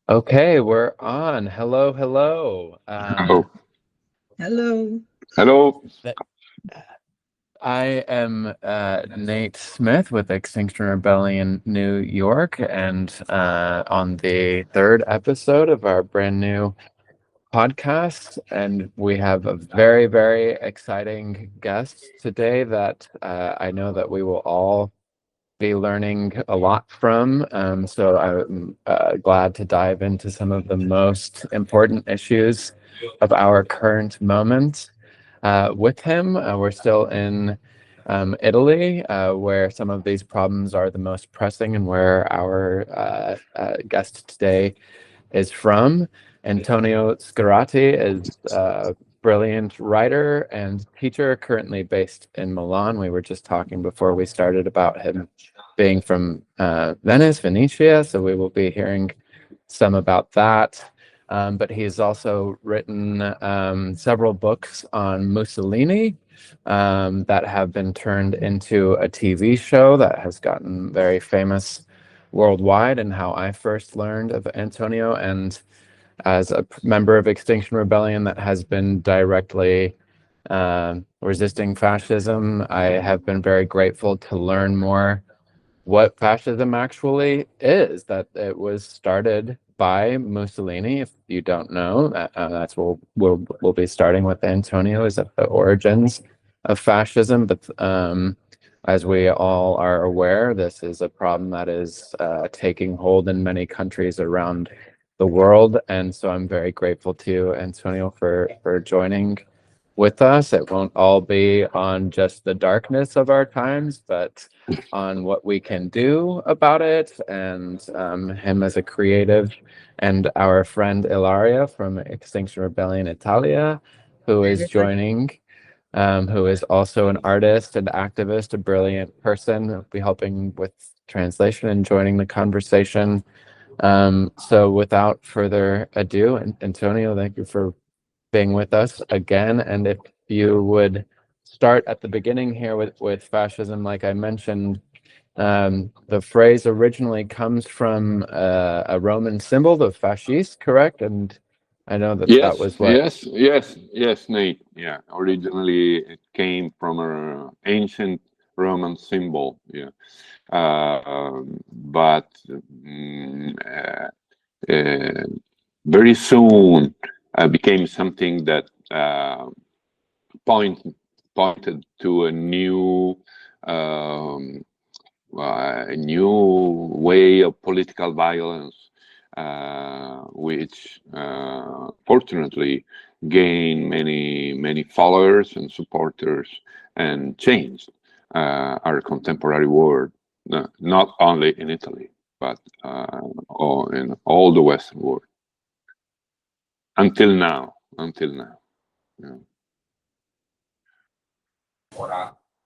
Okay, we're on. Hello, hello. Oh, Hello. hello. Th- I am Nate Smith with Extinction Rebellion New York, and on the third episode of our brand new podcast. And we have a very, very exciting guest today that I know that we will all be learning a lot from. So I'm glad to dive into some of the most important issues of our current moment with him. We're still in Italy, where some of these problems are the most pressing and where our guest today is from. Antonio Scurati is a brilliant writer and teacher currently based in Milan. We were just talking before we started about him being from Venice, Venetia, so we will be hearing some about that. But he's also written several books on Mussolini that have been turned into a TV show that has gotten very famous worldwide, and how I first learned of Antonio, and as a member of Extinction Rebellion that has been directly resisting fascism, I have been very grateful to learn more what fascism actually is, that it was started by Mussolini. If you don't know, that's what we'll be starting with Antonio, is at the origins of fascism. But as we all are aware, this is a problem that is taking hold in many countries around the world. And so I'm very grateful to Antonio for joining with us. It won't all be on just the darkness of our times, but on what we can do about it, and him as a creative, and our friend Ilaria from Extinction Rebellion Italia, who is joining, who is also an artist and activist, a brilliant person, who'll be helping with translation and joining the conversation. So without further ado, Antonio, thank you for being with us again. And if you would start at the beginning here with fascism, like I mentioned, the phrase originally comes from a Roman symbol, the fascist, correct? And I know that that Yes, was what. yes, yes, yes, Nate. Yeah, originally it came from an ancient Roman symbol. Yeah, but uh, very soon became something that point, pointed to um, a new way of political violence, which fortunately gained many followers and supporters and changed our contemporary world, not only in Italy but in all the Western world until now. Until now, yeah.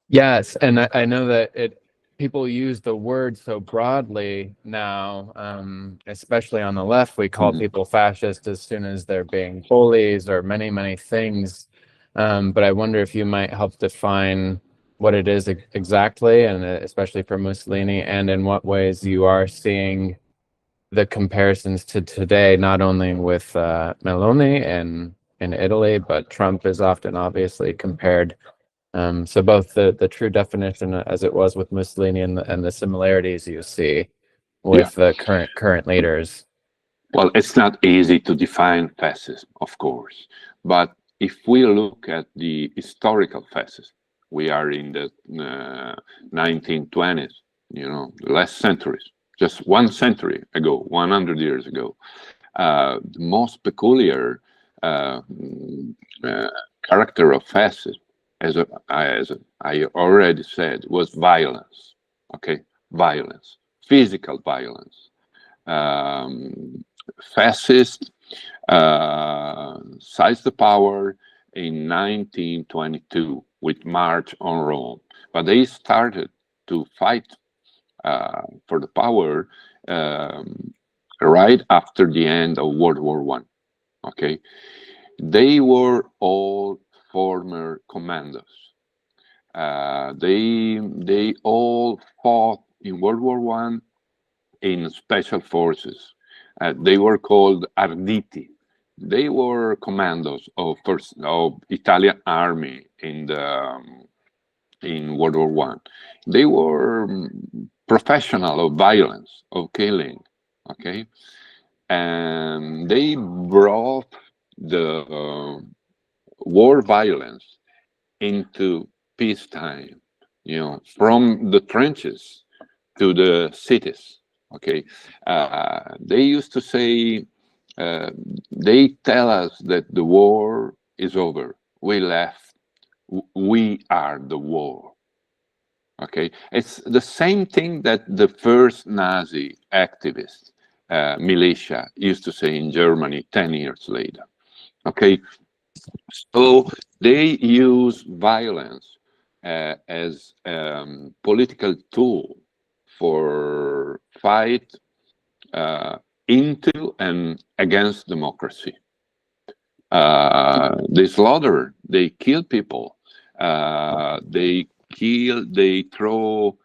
Yes, and I know that people use the word so broadly now, especially on the left. We call Mhm. people fascist as soon as they're being bullies or many things. But I wonder if you might help define what it is exactly, and especially for Mussolini, and in what ways you are seeing the comparisons to today, not only with Meloni in Italy, but Trump is often obviously compared. So both the true definition as it was with Mussolini, and the similarities you see Yeah. with the current leaders. Well, it's not easy to define fascism, of course, but if we look at the historical fascism, we are in the 1920s, last centuries, just one century ago, 100 years ago. The most peculiar uh, uh, character of fascism, as I already said, was violence. Okay, violence, physical violence. Um, Fascist seized the power in 1922 with March on Rome, but they started to fight for the power um, right after the end of World War One. Okay, they were all former commandos. They all fought in World War One in special forces. They were called arditi. They were commandos of Italian army in World War One. They were professional of violence, of killing. Okay, and they brought the war violence into peacetime. From the trenches to the cities. Okay, they used to say, they tell us that the war is over. We left. We are the war. Okay, it's the same thing that the first Nazi activist militia used to say in Germany 10 years later. Okay, so they use violence as political tool for fight into and against democracy. They slaughter, they kill people, they throw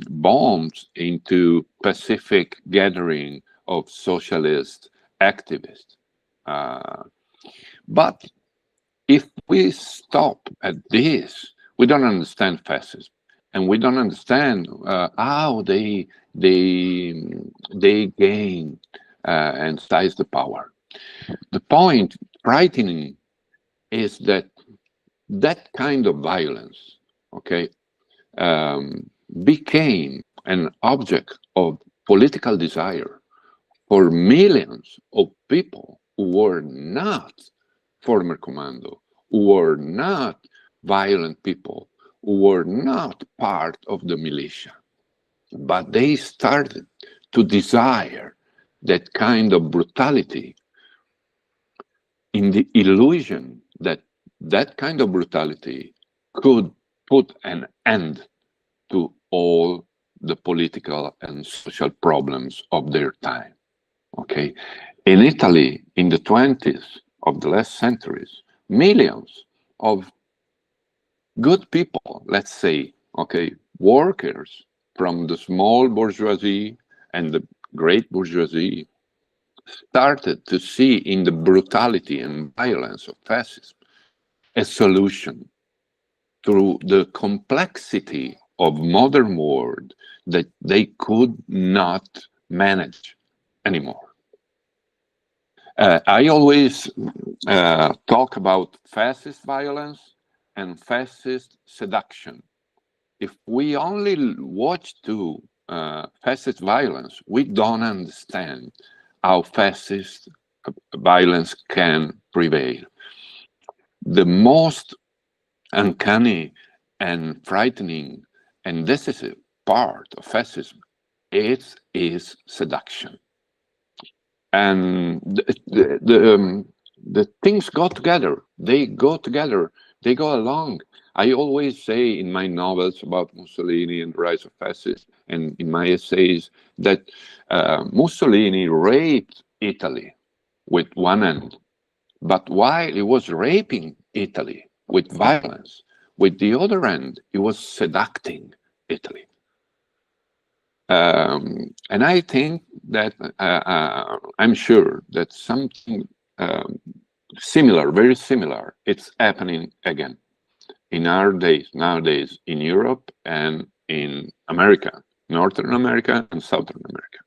bombs into pacific gathering of socialist activists. But if we stop at this, we don't understand fascism, and we don't understand how they gain and seize the power. The point, frightening, is that kind of violence, okay, became an object of political desire for millions of people who were not former commando, who were not violent people, who were not part of the militia. But they started to desire that kind of brutality in the illusion that that kind of brutality could put an end to all the political and social problems of their time. Okay, in Italy, in the 20s of the last centuries, millions of good people, let's say, okay, workers from the small bourgeoisie and the great bourgeoisie, started to see in the brutality and violence of fascism a solution through the complexity of modern world that they could not manage anymore. I always talk about fascist violence and fascist seduction. If we only watch fascist violence, we don't understand how fascist violence can prevail. The most uncanny and frightening and decisive part of fascism is seduction. And the things go together. They go together. They go along. I always say in my novels about Mussolini and the rise of fascism, and in my essays, that Mussolini raped Italy with one hand, but while he was raping Italy with violence, with the other hand, he was seducting Italy. And I think that I'm sure that something similar, very similar, it's happening again in our days, nowadays, in Europe and in America, Northern America and Southern America.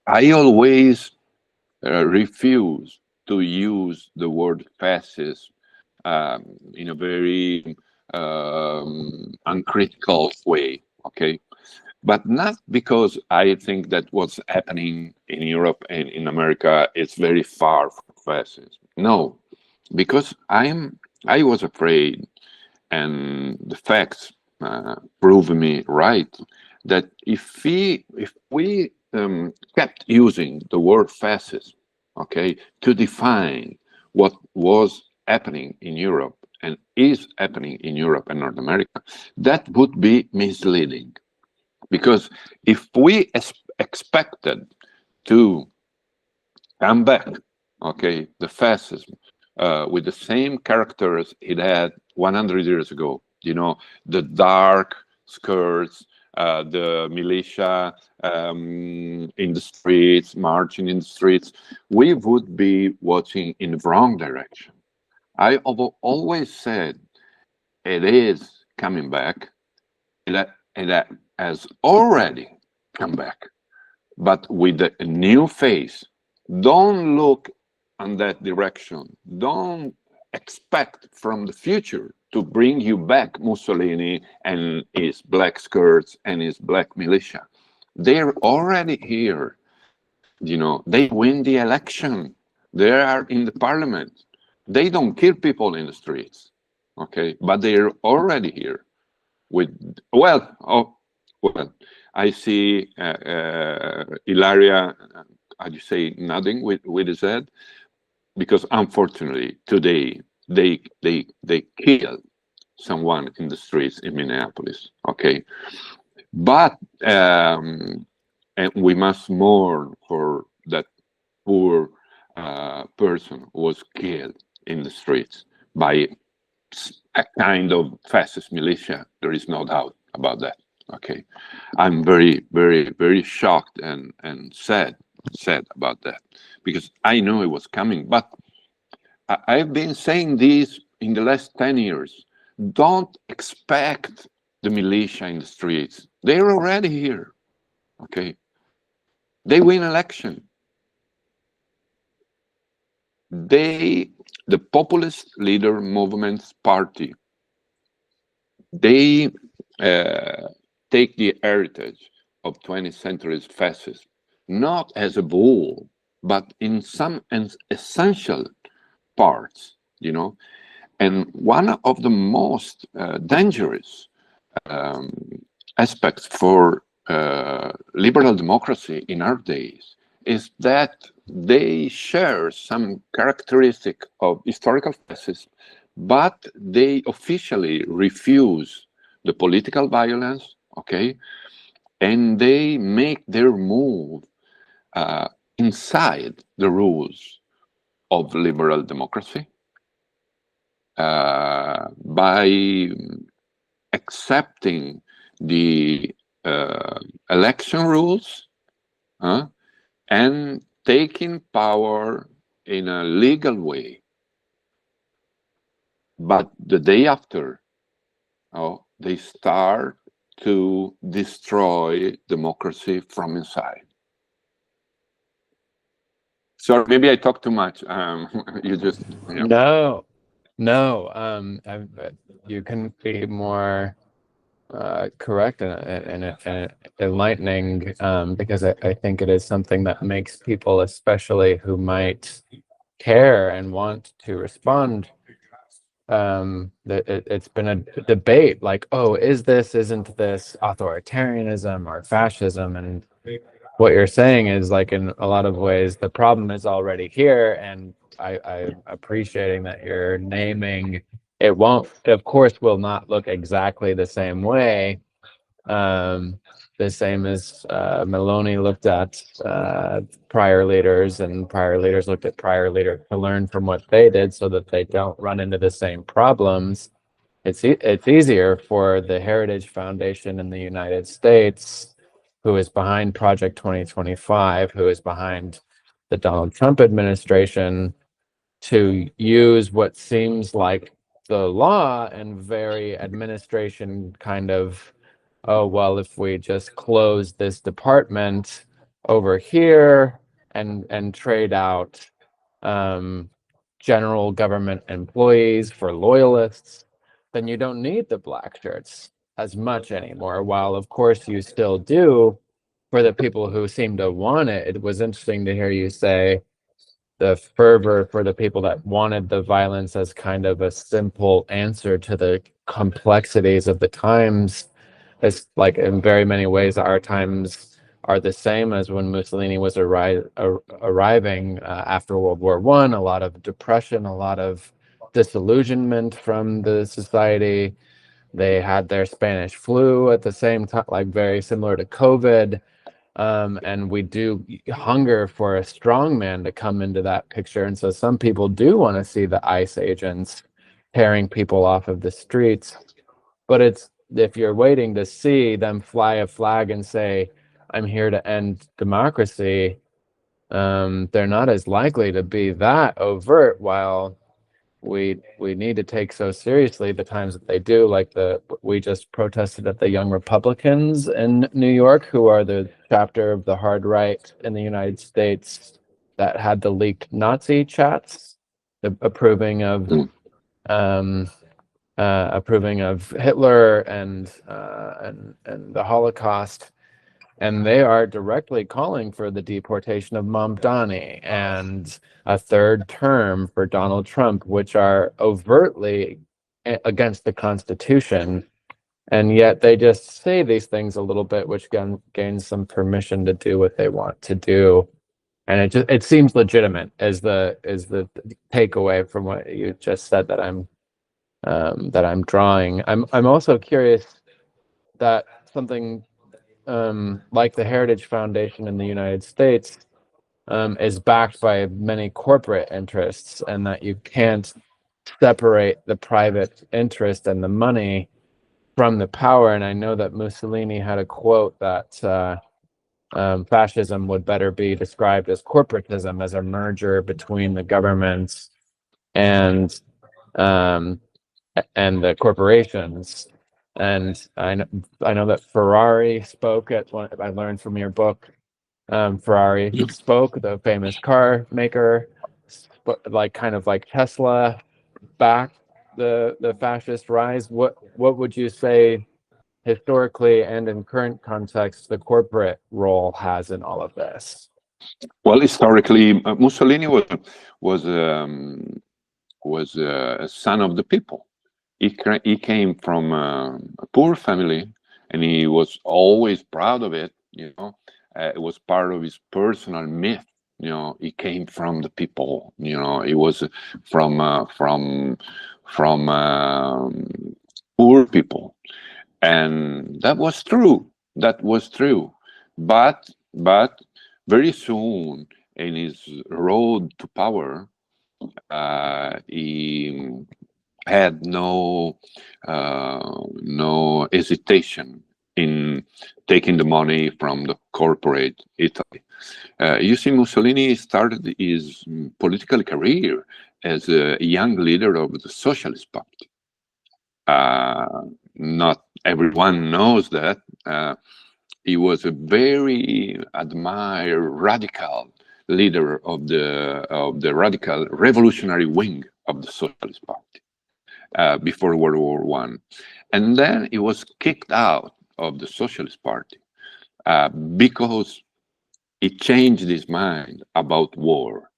I always refuse to use the word fascist in a very uncritical way, okay? But not because I think that what's happening in Europe and in America is very far from fascism. No, because I was afraid, and the facts prove me right, that if we kept using the word fascism, okay, to define what was happening in Europe and is happening in Europe and North America, that would be misleading. Because if we expected to come back, okay, the fascism with the same characters it had 100 years ago, the dark skirts, the militia in the streets, marching in the streets, we would be watching in the wrong direction. I have always said it is coming back. It has already come back, but with a new face. Don't look in that direction. Don't expect from the future to bring you back Mussolini and his black skirts and his black militia. They're already here. They win the election. They are in the parliament. They don't kill people in the streets, okay? But they're already here. Well, I see Ilaria, how do you say, nodding with his head, because unfortunately today they killed someone in the streets in Minneapolis. Okay, but and we must mourn for that poor person who was killed in the streets by a kind of fascist militia. There is no doubt about that. Okay, I'm very, very, very shocked and sad about that, because I know it was coming. But I've been saying this in the last 10 years. Don't expect the militia in the streets. They're already here. Okay, they win election. The populist leader movements party, they take the heritage of 20th century's fascism, not as a whole, but in some essential parts, And one of the most dangerous aspects for liberal democracy in our days is that they share some characteristic of historical fascism, but they officially refuse the political violence, okay? And they make their move inside the rules of liberal democracy by accepting the election rules and taking power in a legal way. But the day after, they start to destroy democracy from inside. Sorry, maybe I talk too much. You just No. You couldn't be more correct and enlightening, because I think it is something that makes people, especially who might care and want to respond, it's been a debate like, oh, isn't this authoritarianism or fascism? And what you're saying is, like, in a lot of ways the problem is already here, and I'm appreciating that you're naming it. Won't, of course, will not look exactly the same way, the same as Meloni looked at prior leaders, and prior leaders looked at prior leaders to learn from what they did so that they don't run into the same problems. It's easier for the Heritage Foundation in the United States, who is behind Project 2025, who is behind the Donald Trump administration, to use what seems like the law and very administration kind of, oh, well, if we just close this department over here and trade out general government employees for loyalists, then you don't need the black shirts as much anymore. While of course you still do for the people who seem to want it. It was interesting to hear you say the fervor for the people that wanted the violence as kind of a simple answer to the complexities of the times. It's like, in very many ways, our times are the same as when Mussolini was arriving after World War I. A lot of depression, a lot of disillusionment from the society. They had their Spanish flu at the same time, like very similar to COVID. And we do hunger for a strong man to come into that picture. And so some people do want to see the ICE agents tearing people off of the streets. But it's if you're waiting to see them fly a flag and say, I'm here to end democracy, they're not as likely to be that overt, while we need to take so seriously the times that they do. Like we just protested at the Young Republicans in New York, who are the chapter of the hard right in the United States that had the leaked Nazi chats, approving of Hitler and the Holocaust. And they are directly calling for the deportation of Mamdani and a third term for Donald Trump, which are overtly against the Constitution. And yet they just say these things a little bit, which gains some permission to do what they want to do. And it seems legitimate as the takeaway from what you just said that I'm drawing. I'm also curious that something like the Heritage Foundation in the United States is backed by many corporate interests, and that you can't separate the private interest and the money from the power. And I know that Mussolini had a quote that fascism would better be described as corporatism, as a merger between the governments and the corporations. And I know that Ferrari spoke at one. I learned from your book. Ferrari spoke, the famous car maker, like kind of like Tesla, backed the fascist rise. What would you say historically and in current context the corporate role has in all of this? Well, historically, Mussolini was a son of the people. He came from a poor family, and he was always proud of it. It was part of his personal myth. He came from the people. He was from poor people, and that was true. That was true. But very soon in his road to power, he had no hesitation in taking the money from the corporate Italy. You see, Mussolini started his political career as a young leader of the Socialist Party. Not everyone knows that. He was a very admired radical leader of the radical revolutionary wing of the Socialist Party before World War I. And then he was kicked out of the Socialist Party because he changed his mind about war.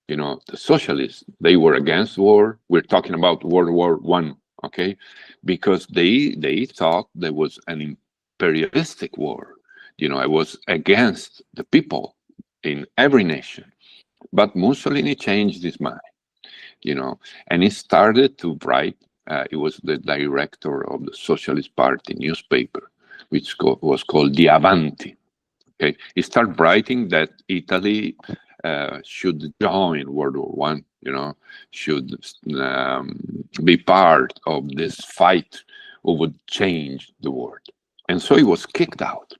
The socialists, they were against war. We're talking about World War I, okay? Because they thought there was an imperialistic war. It was against the people in every nation. But Mussolini changed his mind, and he started to write. He was the director of the Socialist Party newspaper, which was called The Avanti. Okay, he started writing that Italy should join World War I. Should be part of this fight who would change the world. And so he was kicked out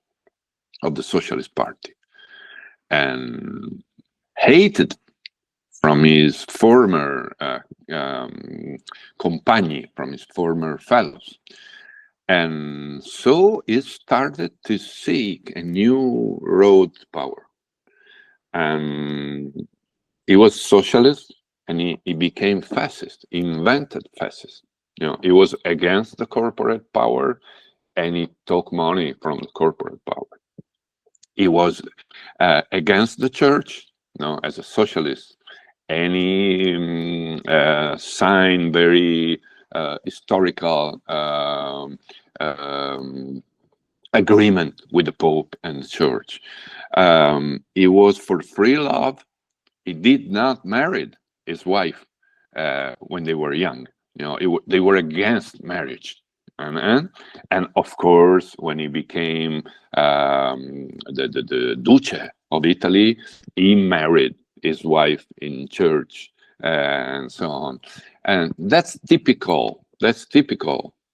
of the Socialist Party and hated from his former compagni, from his former fellows. And so he started to seek a new road to power. And he was socialist, and he became fascist. He invented fascism. He was against the corporate power, and he took money from the corporate power. He was against the church, as a socialist, and he signed very historical agreement with the Pope and the church. He was for free love. He did not marry his wife when they were young. They were against marriage. And of course, when he became the Duce of Italy, he married his wife in church and so on. And that's typical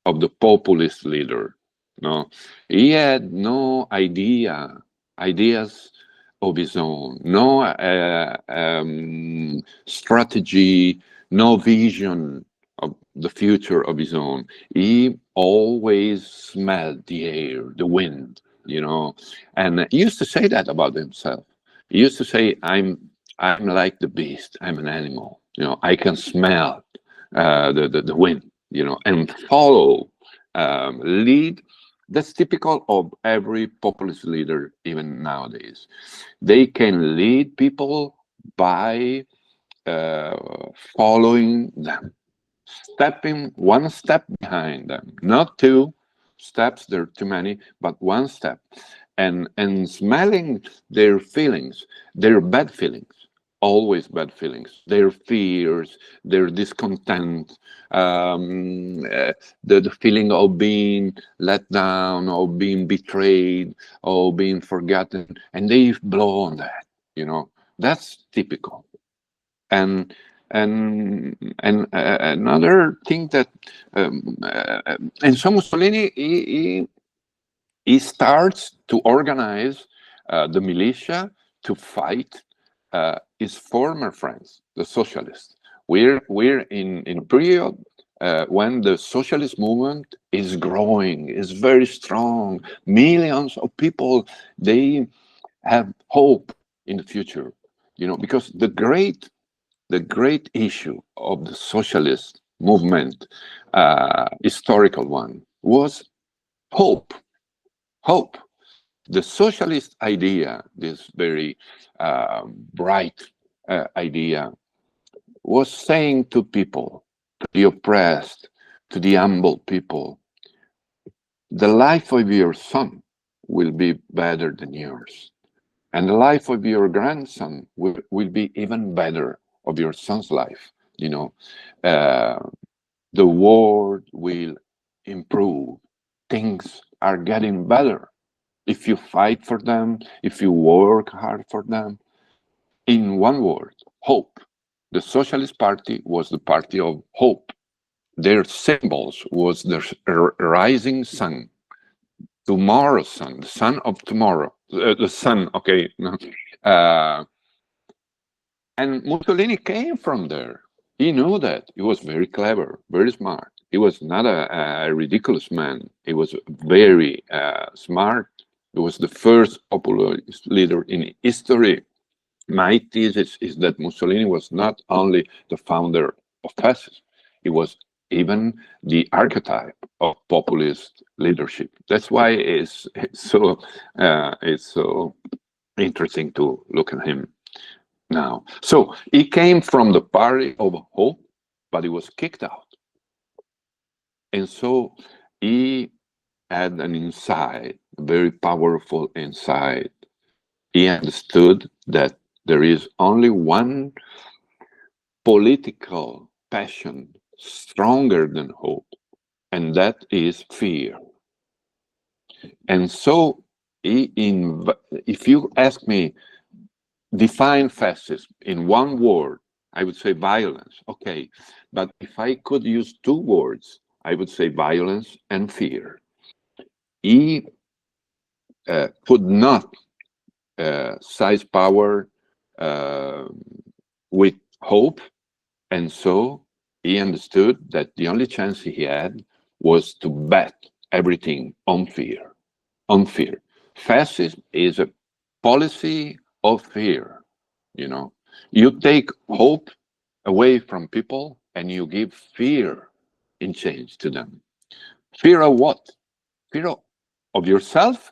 of the populist leader. No, he had no ideas of his own, no strategy, no vision of the future of his own. He always smelled the air, the wind, and he used to say that about himself. He used to say, I'm like the beast. I'm an animal. I can smell the wind, and follow, lead. That's typical of every populist leader, even nowadays. They can lead people by uh, following them, stepping one step behind them, not two steps, there are too many, but one step, and smelling their feelings, their bad feelings, always bad feelings, their fears, their discontent, the feeling of being let down, of being betrayed, of being forgotten, and they blow on that. That's typical. And and and another thing that, and so Mussolini, he starts to organize the militia to fight his former friends, the socialists. We're in a period when the socialist movement is growing, is very strong. Millions of people, they have hope in the future, because the great issue of the socialist movement, historical one, was hope. Hope. The socialist idea, this very bright idea, was saying to people, to the oppressed, to the humble people, the life of your son will be better than yours. And the life of your grandson will be even better of your son's life. Uh, the world will improve. Things are getting better if you fight for them, if you work hard for them. In one word, hope. The Socialist Party was the party of hope. Their symbols was the rising sun, tomorrow's sun, the sun of tomorrow, the sun. Okay, and Mussolini came from there. He knew that. He was very clever, very smart. He was not a ridiculous man. He was very smart. He was the first populist leader in history. My thesis is that Mussolini was not only the founder of fascism, he was even the archetype of populist leadership. That's why it's so interesting to look at him now. So he came from the party of hope, but he was kicked out. And so he had an insight, a very powerful insight. He understood that there is only one political passion stronger than hope, and that is fear. And so, if you ask me, define fascism in one word, I would say violence. Okay, but if I could use two words, I would say violence and fear. He could not seize power uh, with hope, and so he understood that the only chance he had was to bet everything on fear. On fear. Fascism is a policy of fear. You take hope away from people and you give fear in change to them. Fear of what? Fear of yourself.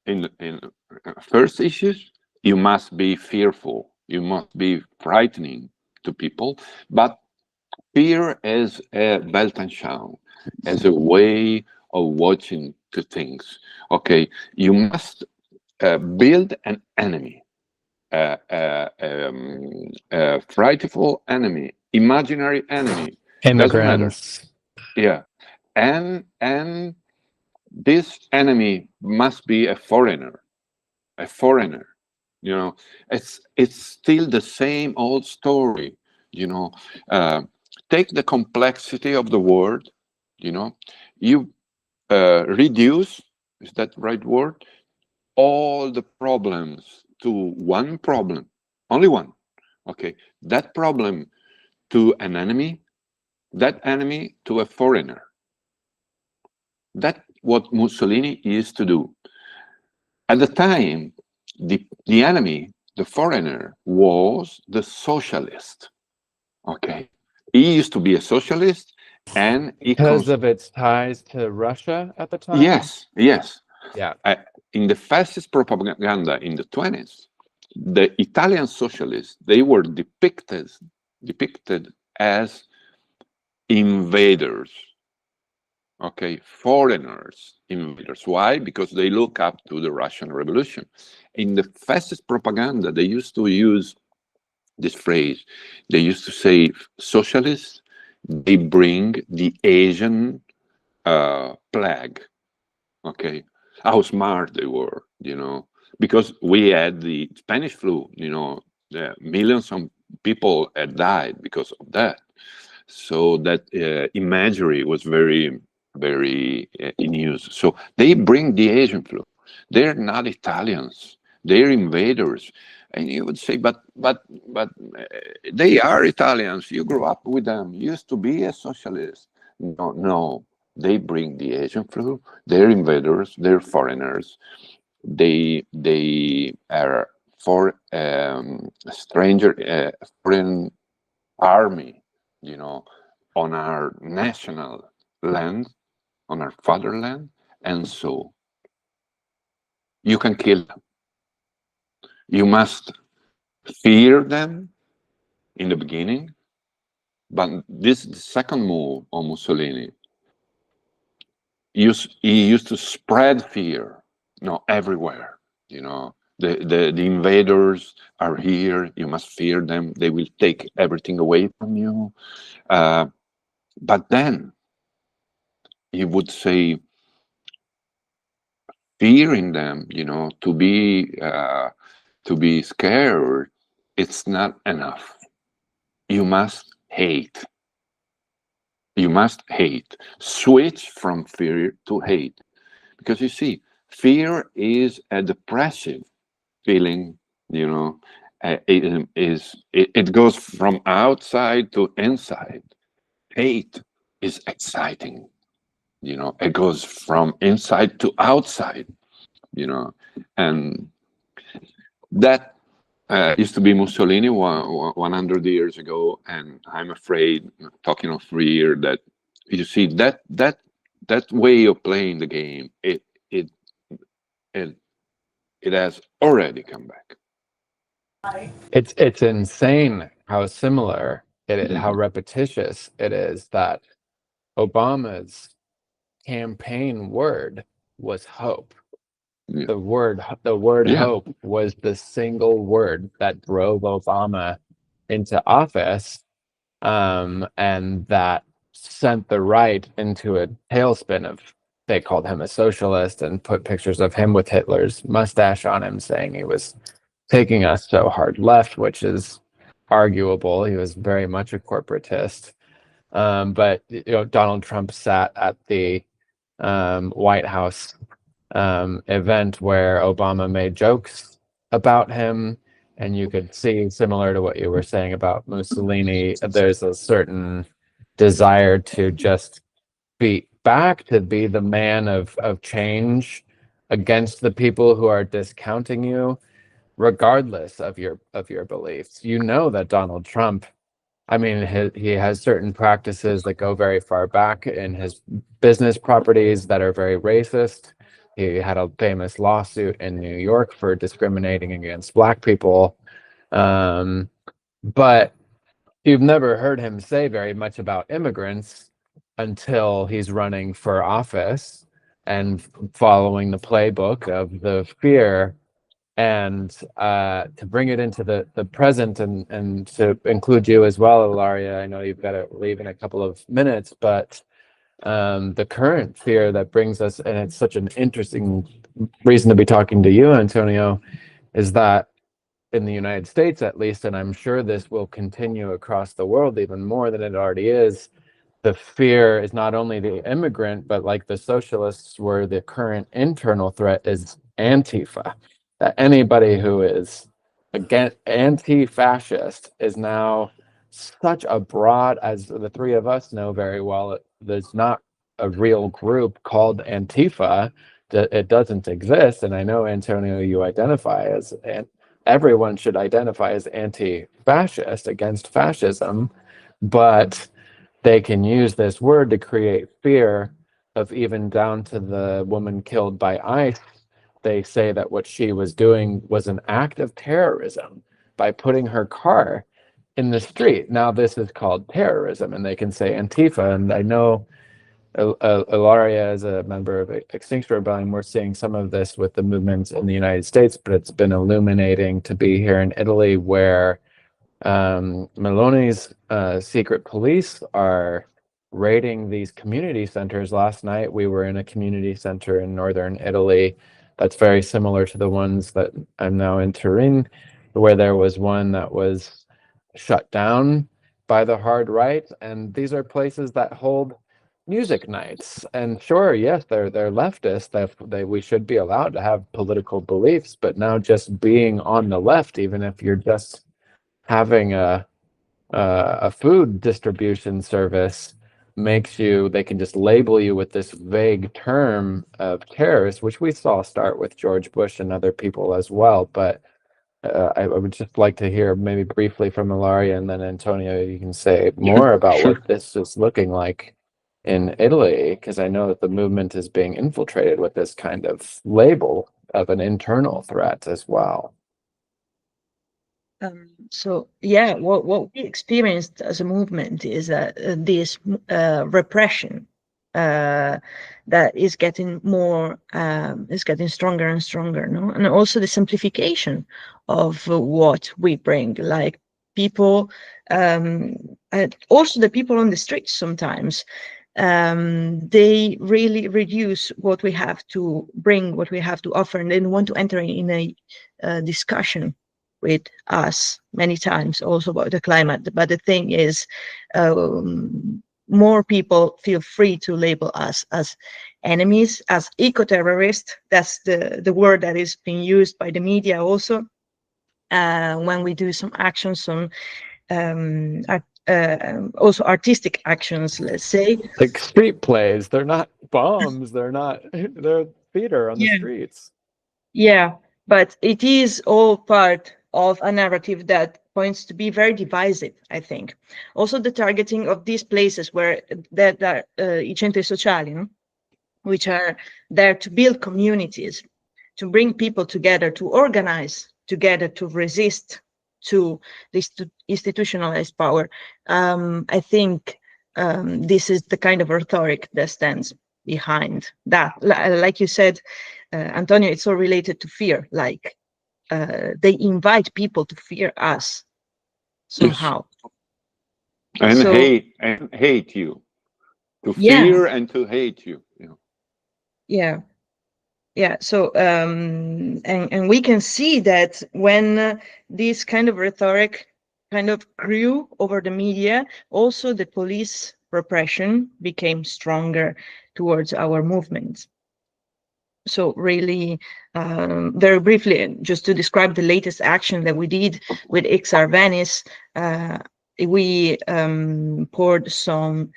In first issues, you must be fearful. You must be frightening to people. But fear as a Weltanschauung, as a way of watching to things. Okay, you must build an enemy, a frightful enemy, imaginary enemy. Doesn't matter. Immigrants. Yeah, and this enemy must be a foreigner. A foreigner. It's still the same old story. You know, uh, take the complexity of the word. You know, you reduce, is that the right word? All the problems to one problem, only one. Okay, that problem to an enemy, that enemy to a foreigner. That's what Mussolini used to do. At the time, the enemy, the foreigner, was the socialist. Okay, he used to be a socialist, and Because of its ties to Russia at the time? yes, yes. Yeah. In the fascist propaganda in the 20s, the Italian socialists, they were depicted as invaders. Okay, foreigners, invaders. Why? Because they look up to the Russian Revolution. In the fascist propaganda, they used to use this phrase. They used to say, socialists, they bring the Asian plague. Okay, how smart they were, because we had the Spanish flu. Millions of people had died because of that. So that imagery was very, very in use. So they bring the Asian flu. They're not Italians. They're invaders. And you would say, but they are Italians. You grew up with them. You used to be a socialist. No, no. They bring the Asian flu. They're invaders. They're foreigners. They are for stranger foreign army, on our national land, on our fatherland, and so you can kill them. You must fear them in the beginning, but this the second move on Mussolini. He used to spread fear, everywhere. The invaders are here. You must fear them. They will take everything away from you. But then he would say, fearing them, to be scared, it's not enough. You must hate. You must hate. Switch from fear to hate. Because you see, fear is a depressive feeling, it goes from outside to inside. Hate is exciting, it goes from inside to outside, and that used to be Mussolini 100 years ago, and I'm afraid, talking of fear, that you see that way of playing the game, it it, it has already come back. It's insane how similar how Mhm. repetitious it is that Obama's campaign word was hope. Yeah. The word Yeah. hope was the single word that drove Obama into office, and that sent the right into a tailspin of, they called him a socialist and put pictures of him with Hitler's mustache on him, saying he was taking us so hard left, which is arguable. He was very much a corporatist. But Donald Trump sat at the White House event where Obama made jokes about him, and you could see, similar to what you were saying about Mussolini, there's a certain desire to just be back, to be the man of change against the people who are discounting you, regardless of your beliefs. That Donald Trump, I mean, he has certain practices that go very far back in his business properties that are very racist. He had a famous lawsuit in New York for discriminating against Black people. But you've never heard him say very much about immigrants until he's running for office and following the playbook of the fear. And to bring it into the present, and to include you as well, Ilaria, I know you've got to leave in a couple of minutes, but the current fear that brings us, and it's such an interesting reason to be talking to you, Antonio, is that in the United States, at least, and I'm sure this will continue across the world even more than it already is, the fear is not only the immigrant, but like the socialists were, the current internal threat is Antifa. That anybody who is against anti-fascist is now such a broad, as the three of us know very well, there's not a real group called Antifa. That it doesn't exist. And I know, Antonio, you identify as, and everyone should identify as anti-fascist, against fascism, but they can use this word to create fear of, even down to the woman killed by ICE. They say that what she was doing was an act of terrorism by putting her car in the street. Now this is called terrorism, and they can say Antifa. And I know Ilaria is a member of Extinction Rebellion. We're seeing some of this with the movements in the United States, but it's been illuminating to be here in Italy, where Meloni's secret police are raiding these community centers. Last night we were in a community center in northern Italy that's very similar to the ones that I'm now in Turin, where there was one that was shut down by the hard right. And these are places that hold music nights. And sure, yes, they're leftist. We should be allowed to have political beliefs, but now just being on the left, even if you're just having a food distribution service, makes you, they can just label you with this vague term of terrorist, which we saw start with George Bush and other people as well. But I would just like to hear maybe briefly from Ilaria, and then Antonio, you can say more about Sure. what this is looking like in Italy, because I know that the movement is being infiltrated with this kind of label of an internal threat as well. So yeah, what we experienced as a movement is that this repression that is getting more, is getting stronger and stronger, no? And also the simplification of what we bring, like people, and also the people on the streets sometimes. They really reduce what we have to bring, what we have to offer, and they want to enter in a discussion with us many times also about the climate. But the thing is, more people feel free to label us as enemies, as eco-terrorists. That's the word that is being used by the media also, when we do some actions, some also artistic actions, let's say. Like street plays, they're not bombs, they're theater on the Yeah. streets. Yeah, but it is all part of a narrative that points to be very divisive, I think. Also, the targeting of these places where that are I centri sociali, no? Which are there to build communities, to bring people together, to organize together, to resist to this institutionalized power. I think this is the kind of rhetoric that stands behind that. Like you said, Antonio, it's all related to fear. Like they invite people to fear us somehow. And So, hate you, to yeah, fear and to hate you. yeah, yeah. So and we can see that when this kind of rhetoric kind of grew over the media, also the police repression became stronger towards our movements. So really, very briefly, just to describe the latest action that we did with XR Venice, we poured some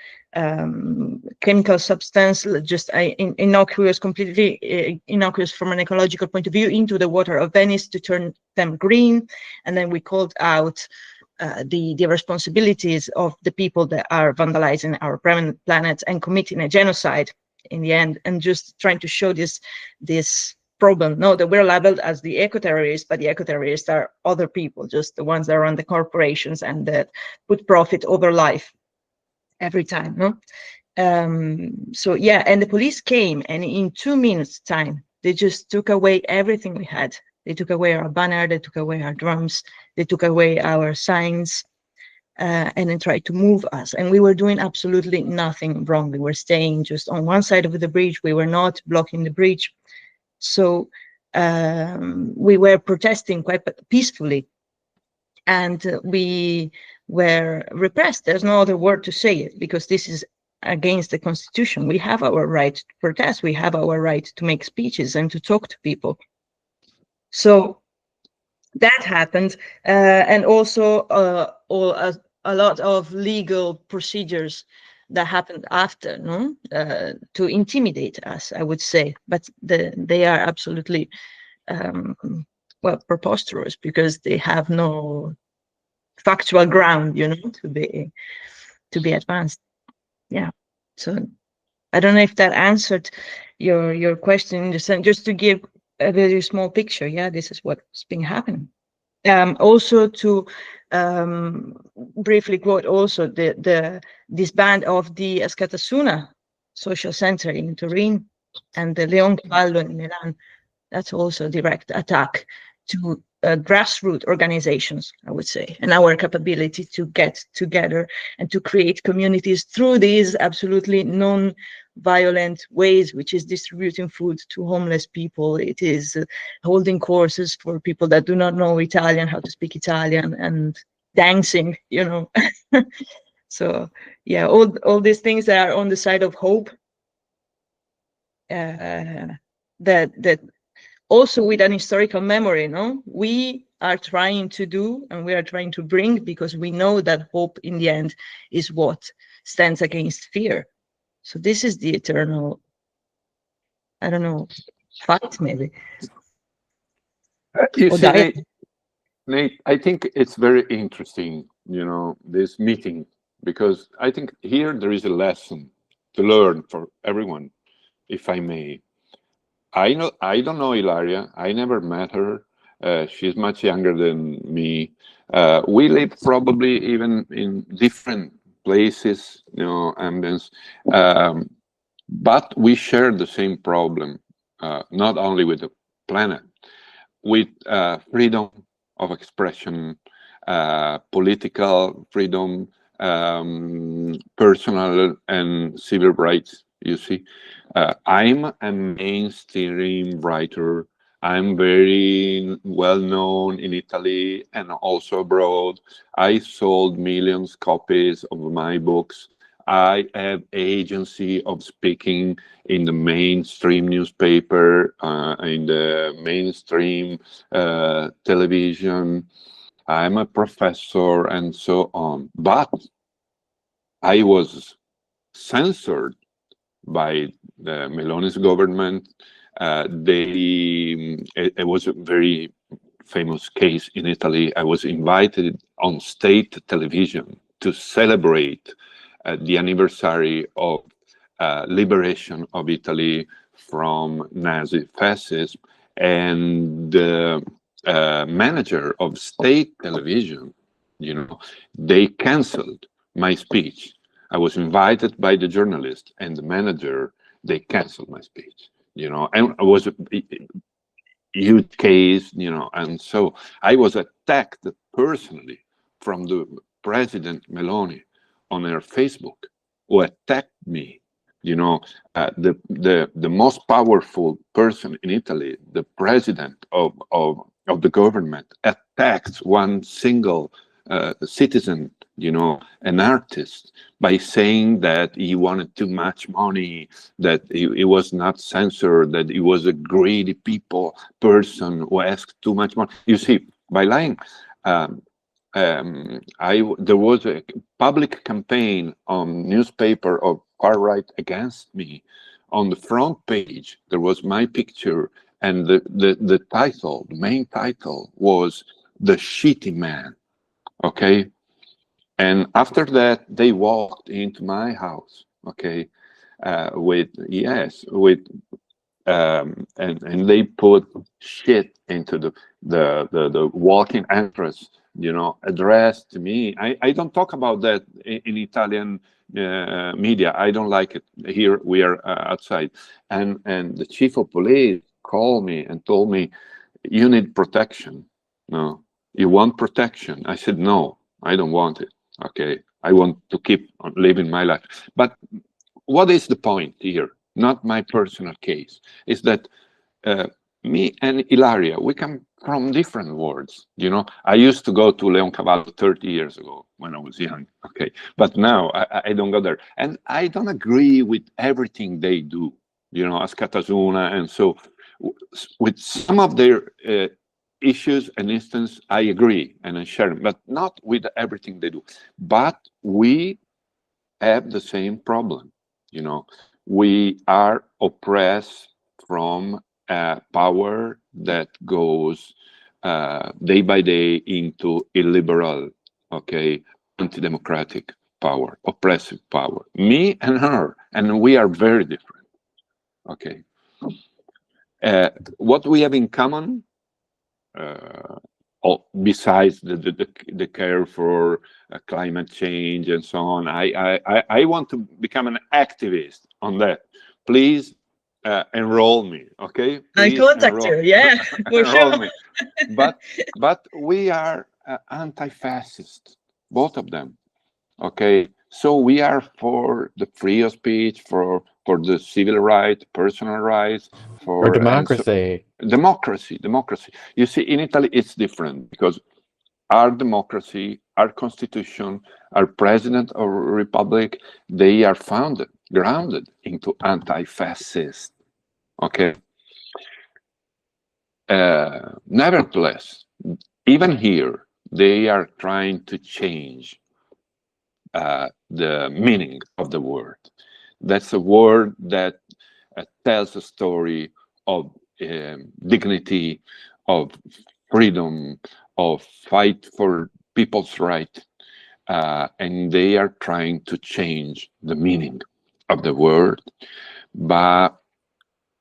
chemical substance, just innocuous, completely innocuous from an ecological point of view, into the water of Venice to turn them green. And then we called out the responsibilities of the people that are vandalizing our planet and committing a genocide in the end, and just trying to show this problem. No, that we're labeled as the eco-terrorists, but the eco-terrorists are other people, just the ones that run the corporations and that put profit over life every time. No, so yeah, and the police came, and in 2 minutes time, they just took away everything we had. They took away our banner, they took away our drums, they took away our signs, and then tried to move us. And we were doing absolutely nothing wrong. We were staying just on one side of the bridge. We were not blocking the bridge. So we were protesting quite peacefully. And we were repressed. There's no other word to say it, because this is against the constitution. We have our right to protest. We have our right to make speeches and to talk to people. So that happened, and also a lot of legal procedures that happened after, no, to intimidate us, I would say, but they are absolutely well, preposterous, because they have no factual ground, you know, to be advanced. Yeah. So I don't know if that answered your question in the sense, just to give a very small picture. Yeah, this is what's been happening. Also to briefly quote also the disband of the Escatasuna social center in Turin and the Leon Cavallo in Milan. That's also a direct attack to grassroots organizations, I would say, and our capability to get together and to create communities through these absolutely non-violent ways, which is distributing food to homeless people. It is holding courses for people that do not know Italian, how to speak Italian, and dancing, you know. So yeah, all these things that are on the side of hope, that also with an historical memory, no, we are trying to do, and we are trying to bring, because we know that hope in the end is what stands against fear. So this is the eternal, I don't know, fight maybe. You Or see, diet. Nate, I think it's very interesting, you know, this meeting, because I think here there is a lesson to learn for everyone, if I may. I don't know Ilaria. I never met her. She's much younger than me. We live probably even in different places, you know, ambience. But we share the same problem, not only with the planet, with freedom of expression, political freedom, personal and civil rights. You see, I'm a mainstream writer. I'm very well known in Italy and also abroad. I sold millions copies of my books. I have agency of speaking in the mainstream newspaper, in the mainstream television. I'm a professor and so on. But I was censored by the Meloni's government. It was a very famous case in Italy. I was invited on state television to celebrate the anniversary of liberation of Italy from Nazi fascism, and the manager of state television, you know, they canceled my speech. I was invited by the journalist and the manager. They canceled my speech, you know, and it was a huge case, you know, and so I was attacked personally from the President Meloni on her Facebook, who attacked me. You know, the most powerful person in Italy, the president of the government, attacks one single citizen, you know, an artist, by saying that he wanted too much money, that he was not censored, that he was a greedy person who asked too much money. You see, by lying, there was a public campaign on newspaper of far right against me. On the front page, there was my picture, and the title, the main title, was "The Shitty Man." Okay, and after that, they walked into my house. Okay, with and they put shit into the walk-in entrance, you know, addressed to me. I don't talk about that in Italian media. I don't like it. Here we are outside, and the chief of police called me and told me, "You need protection. No, you want protection?" I said, "No, I don't want it. Okay, I want to keep on living my life." But what is the point here? Not my personal case. Is that me and Ilaria, we can from different words. I used to go to Leoncavallo 30 years ago when I was young, okay, but now I don't go there, and I don't agree with everything they do, as Katasuna, and so with some of their issues and instances, I agree and I share them, but not with everything they do. But we have the same problem. We are oppressed from power that goes day by day into illiberal, okay, anti-democratic power, oppressive power. Me and her, and we are very different. Okay. What we have in common, besides the care for climate change and so on, I want to become an activist on that. Please enroll me, okay? I Please contact you, yeah, for enroll sure. me. But we are anti-fascist, both of them. Okay, so we are for the free of speech, for the civil rights, personal rights, For democracy. Democracy. You see, in Italy, it's different because our democracy, our constitution, our president of republic, they are grounded into anti-fascist. Okay. Nevertheless, even here, they are trying to change the meaning of the word. That's a word that tells a story of dignity, of freedom, of fight for people's right, and they are trying to change the meaning of the word, but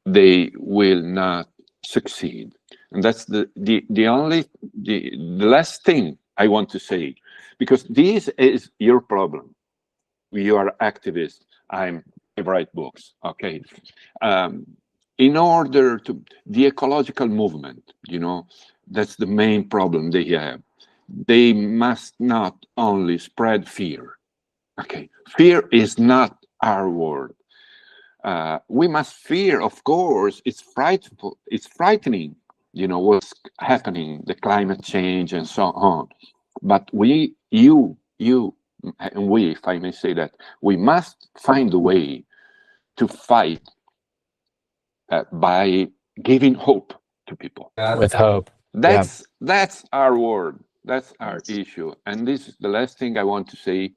they will not succeed. And that's the last thing I want to say, because this is your problem. You are activists. I write books. Okay. In order to the ecological movement, that's the main problem they have. They must not only spread fear. Okay, fear is not our word. We must fear, of course. It's frightful. It's frightening. What's happening, the climate change and so on. But you, and we, if I may say that, we must find a way to fight by giving hope to people. With hope. That's our word. That's our issue. And this is the last thing I want to say.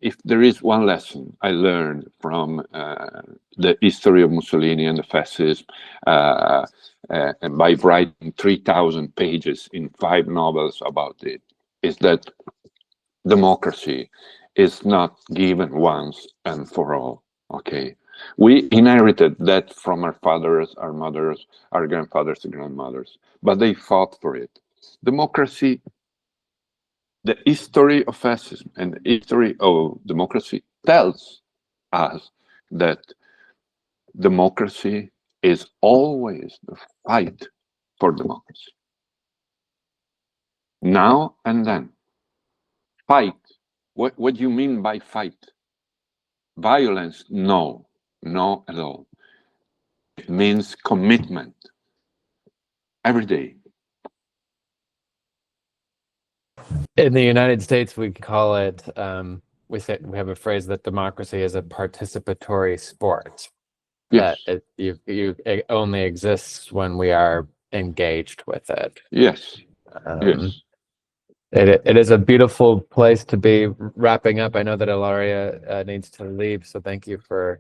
If there is one lesson I learned from the history of Mussolini and the fascism, and by writing 3,000 pages in 5 novels about it, is that democracy is not given once and for all. Okay, we inherited that from our fathers, our mothers, our grandfathers and grandmothers, but they fought for it. Democracy, the history of fascism and the history of democracy tells us that democracy is always the fight for democracy. Now and then. Fight. What do you mean by fight? Violence? No, no at all. It means commitment. Every day. In the United States, we call it, we have a phrase that democracy is a participatory sport. Yes. That it only exists when we are engaged with it. Yes. Yes. It is a beautiful place to be wrapping up. I know that Ilaria needs to leave, so thank you for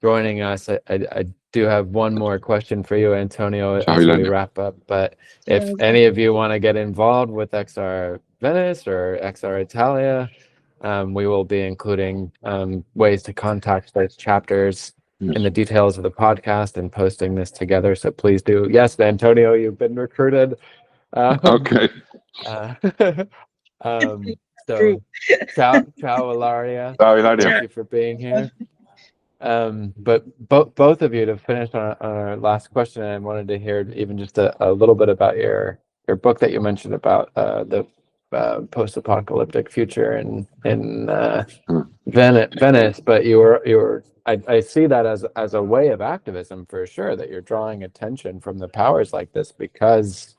joining us. I do have one more question for you, Antonio, as we wrap up. But if any of you want to get involved with XR Venice or XR Italia, we will be including ways to contact those chapters in the details of the podcast and posting this together. So please do. Yes, Antonio, you've been recruited. Okay. So ciao, Ilaria. Thank you for being here. But both of you, to finish on our last question, I wanted to hear even just a little bit about your book that you mentioned about the post-apocalyptic future in Hmm. Venice, but I see that as a way of activism for sure, that you're drawing attention from the powers like this because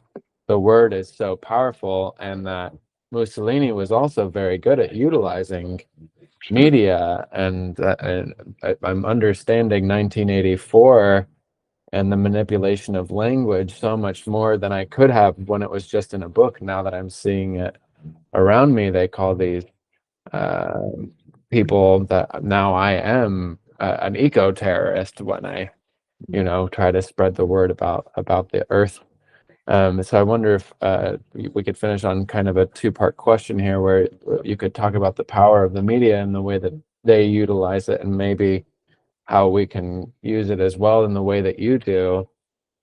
the word is so powerful, and that Mussolini was also very good at utilizing media, and I'm understanding 1984 and the manipulation of language so much more than I could have when it was just in a book. Now that I'm seeing it around me, they call these uh, people that now I am an eco-terrorist when I, try to spread the word about the earth. So I wonder if we could finish on kind of a two-part question here, where you could talk about the power of the media and the way that they utilize it, and maybe how we can use it as well in the way that you do.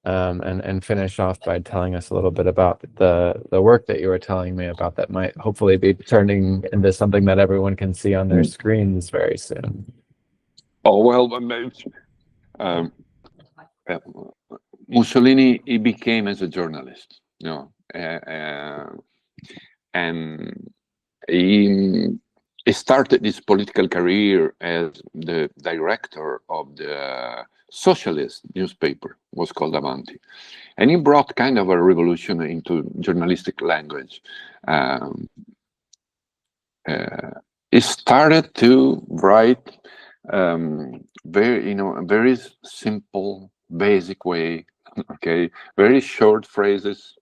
And finish off by telling us a little bit about the work that you were telling me about that might hopefully be turning into something that everyone can see on their screens very soon. Oh, well, um, uh, Mussolini, he became as a journalist, and he started his political career as the director of the socialist newspaper, was called Avanti, and he brought kind of a revolution into journalistic language. Um, he started to write a very simple, basic way. Okay, very short phrases.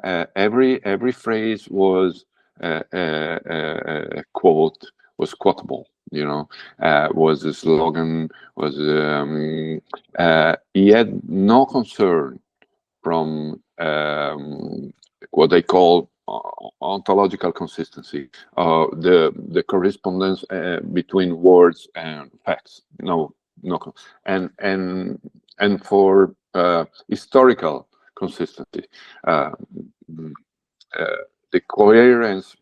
Every phrase was a quote, was quotable. Was a slogan. He had no concern from what they call ontological consistency, the correspondence between words and facts. No, and for historical consistency, uh, the coherence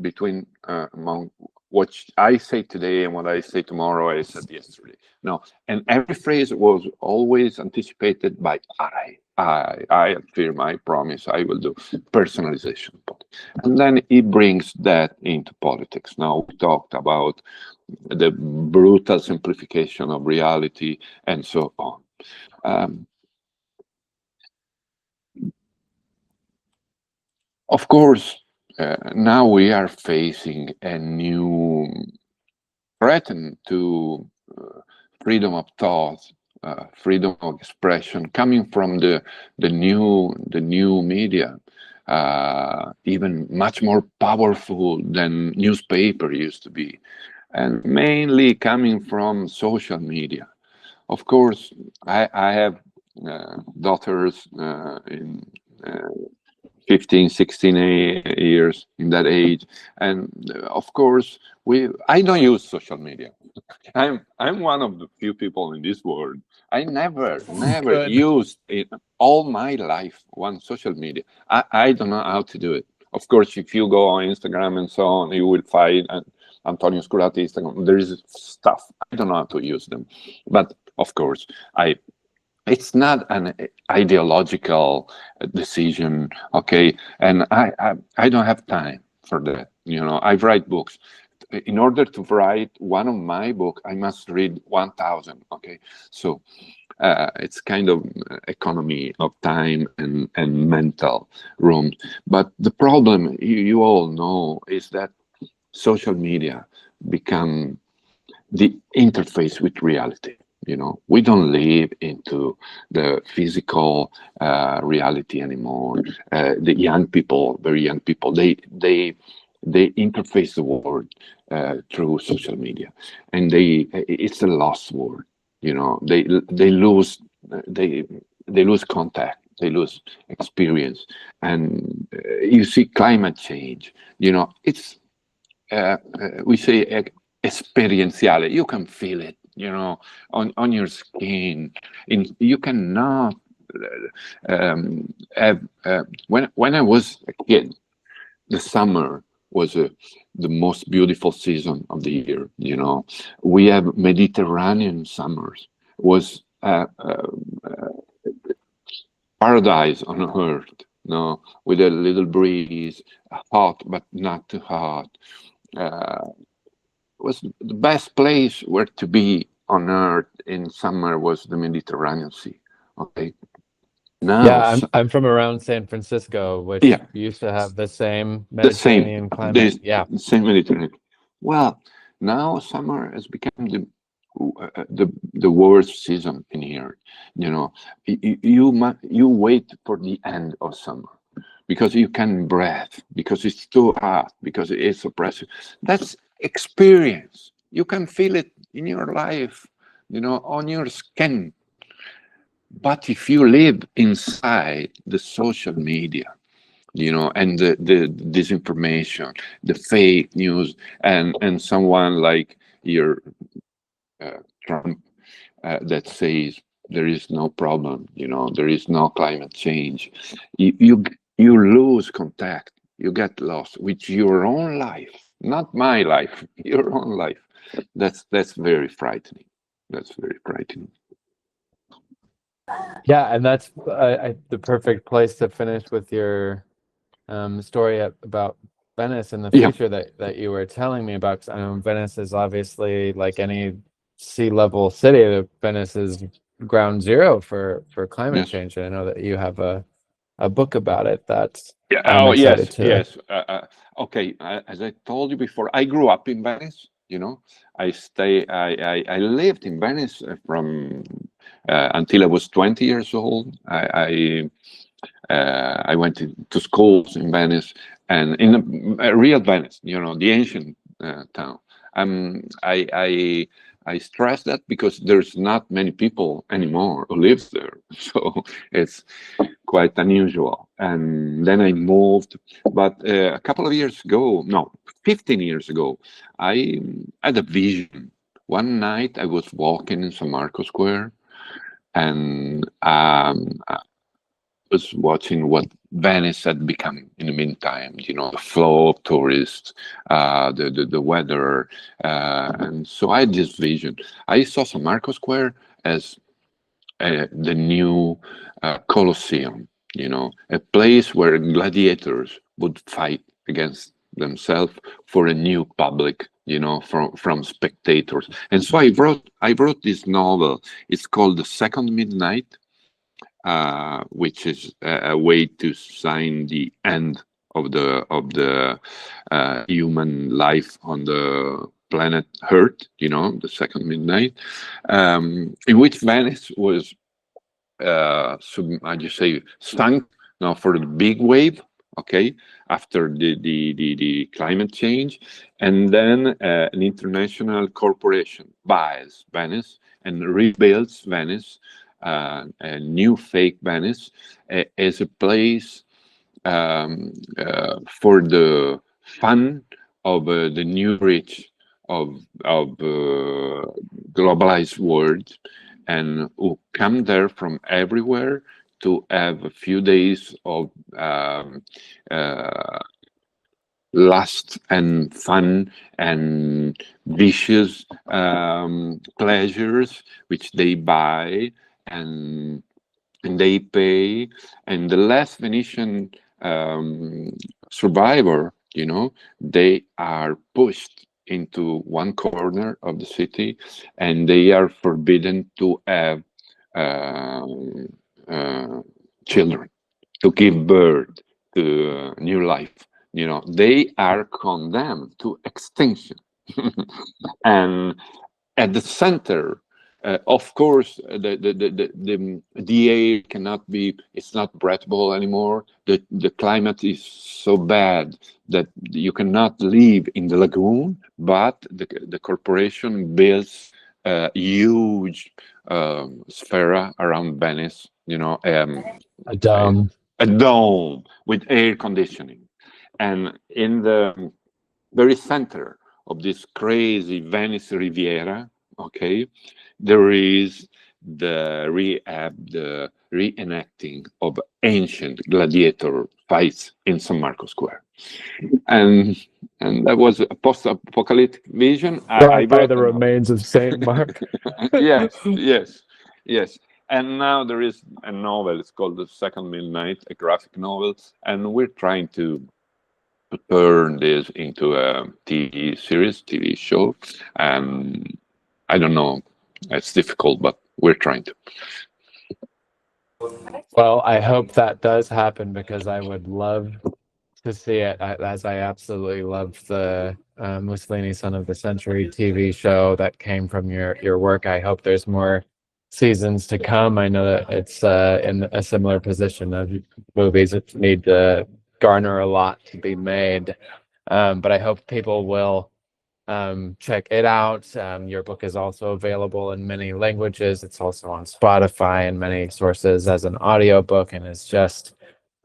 between among what I say today and what I say tomorrow, I said yesterday. No, and every phrase was always anticipated by I affirm, I promise, I will do personalization. And then he brings that into politics. Now we talked about the brutal simplification of reality and so on. Of course, now we are facing a new threat to freedom of thought, freedom of expression, coming from the new media, even much more powerful than newspaper used to be, and mainly coming from social media. Of course, I have daughters in 15, 16 years, in that age, and of course I don't use social media. I'm one of the few people in this world. I never Good. used it all my life one social media. I don't know how to do it. Of course, if you go on Instagram and so on, you will find Antonio Scurati Instagram. There is stuff I don't know how to use them, but of course it's not an ideological decision, okay? And I don't have time for that. I write books. In order to write one of my book, I must read 1,000, okay? So it's kind of economy of time and mental room. But the problem, you all know, is that social media become the interface with reality. We don't live into the physical reality anymore. The young people, very young people, they interface the world through social media, and it's a lost world. They lose they lose contact, they lose experience, and you see climate change. It's we say experientiale. You can feel it, on your skin. You cannot have. When I was a kid, the summer was the most beautiful season of the year. We have Mediterranean summers. Was paradise on earth. no, with a little breeze, hot but not too hot. Was the best place where to be on earth in summer was the Mediterranean Sea. Okay, now, Yeah, I'm from around San Francisco, which yeah, used to have the same the same, Mediterranean climate. this Yeah. same Mediterranean. Well, now summer has become the worst season in here. You know, you wait for the end of summer because you can breathe, because it's too hot, because it's oppressive. That's experience. You can feel it in your life, on your skin. But if you live inside the social media, and the disinformation, the fake news, and someone like your Trump that says there is no problem, there is no climate change, you lose contact. You get lost with your own life, not my life, your own life. That's very frightening. That's very frightening. Yeah, and that's the perfect place to finish with your story about Venice in the Yeah. future that you were telling me about. 'Cause I know Venice is obviously like any sea level city. Venice is ground zero for climate Yes. change. And I know that you have a book about it that Yeah. I'm Oh, excited yes, to. yes. Okay. As I told you before, I grew up in Venice. I lived in Venice from until I was 20 years old. I went to schools in Venice, and in a real Venice, the ancient town. I stress that because there's not many people anymore who lives there, so it's quite unusual. And then I moved, but a couple of years ago, no, 15 years ago, I had a vision. One night I was walking in San Marco Square, and was watching what Venice had become in the meantime. The flow of tourists, the weather, and so I had this vision. I saw San Marco Square as the new Colosseum. A place where gladiators would fight against themselves for a new public. From spectators. And so I wrote this novel. It's called The Second Midnight, which is a way to sign the end of the human life on the planet Earth. The second midnight, in which Venice was, how do you say, sunk now for the big wave. Okay, after the climate change, and then an international corporation buys Venice and rebuilds Venice, a new fake Venice, as a place for the fun of the new rich of globalized world, and who come there from everywhere to have a few days of lust and fun and vicious pleasures, which they buy and they pay. And the last Venetian survivor, they are pushed into one corner of the city, and they are forbidden to have uh, uh, children, to give birth to new life. They are condemned to extinction. And at the center, of course, the air cannot be, it's not breathable anymore. The climate is so bad that you cannot live in the lagoon, but the corporation builds a huge sphere around Venice, A dome. a dome with air conditioning. And in the very center of this crazy Venice Riviera, okay, there is the reenacting of ancient gladiator fights in San Marco Square. And that was a post-apocalyptic vision. I Brought by wrote the a novel. remains of Saint Mark. Yes, yes, yes. And now there is a novel. It's called The Second Midnight, a graphic novel, and we're trying to turn this into a TV series, TV show. And I don't know, it's difficult, but we're trying to. Well, I hope that does happen because I would love to see it, as I absolutely loved the Mussolini Son of the Century TV show that came from your work. I hope there's more seasons to come. I know that it's in a similar position of movies that need to garner a lot to be made, but I hope people will check it out. Your book is also available in many languages. It's also on Spotify and many sources as an audiobook, and it's just,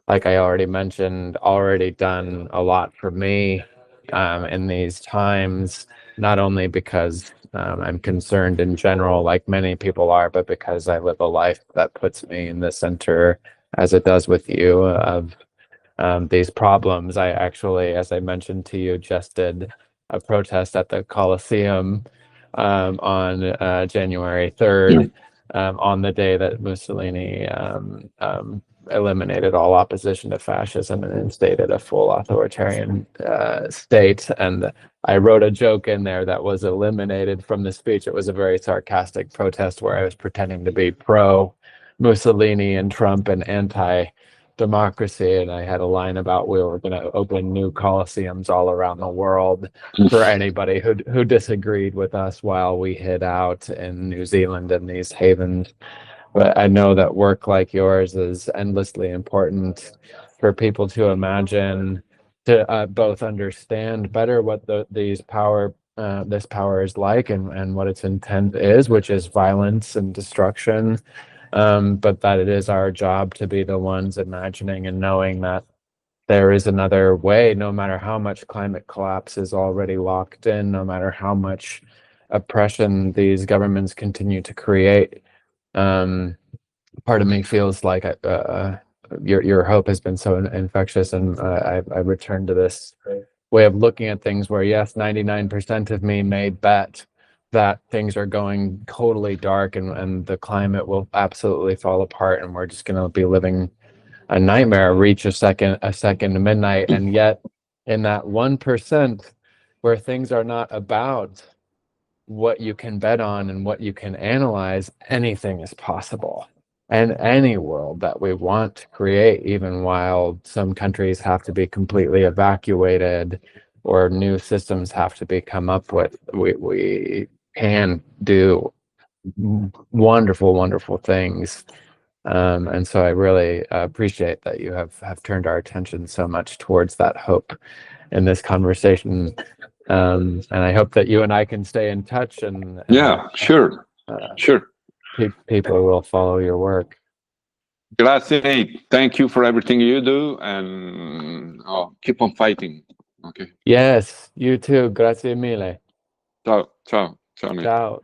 like I already mentioned, already done a lot for me in these times, not only because I'm concerned in general, like many people are, but because I live a life that puts me in the center, as it does with you, of these problems. I actually, as I mentioned to you, just did a protest at the Coliseum on January 3rd, on the day that Mussolini eliminated all opposition to fascism and instated a full authoritarian state. And I wrote a joke in there that was eliminated from the speech. It was a very sarcastic protest where I was pretending to be pro Mussolini and Trump and anti democracy, and I had a line about we were going to open new coliseums all around the world for anybody who disagreed with us while we hid out in New Zealand in these havens. But I know that work like yours is endlessly important for people to imagine, to both understand better what this power is like, and what its intent is, which is violence and destruction, but that it is our job to be the ones imagining and knowing that there is another way, no matter how much climate collapse is already locked in, no matter how much oppression these governments continue to create. Part of me feels like your hope has been so infectious, and I returned to this way of looking at things where, yes, 99% of me may bet that things are going totally dark, and the climate will absolutely fall apart, and we're just going to be living a nightmare, reach a second midnight. And yet in that 1% where things are not about what you can bet on and what you can analyze, anything is possible. And any world that we want to create, even while some countries have to be completely evacuated or new systems have to be come up with, we can do wonderful, wonderful things. And so I really appreciate that you have turned our attention so much towards that hope in this conversation. And I hope that you and I can stay in touch, and Yeah, sure. Sure. People will follow your work. Grazie. Thank you for everything you do, and keep on fighting. Okay. Yes, you too. Grazie mille. Ciao, ciao, ciao, Nick. Ciao.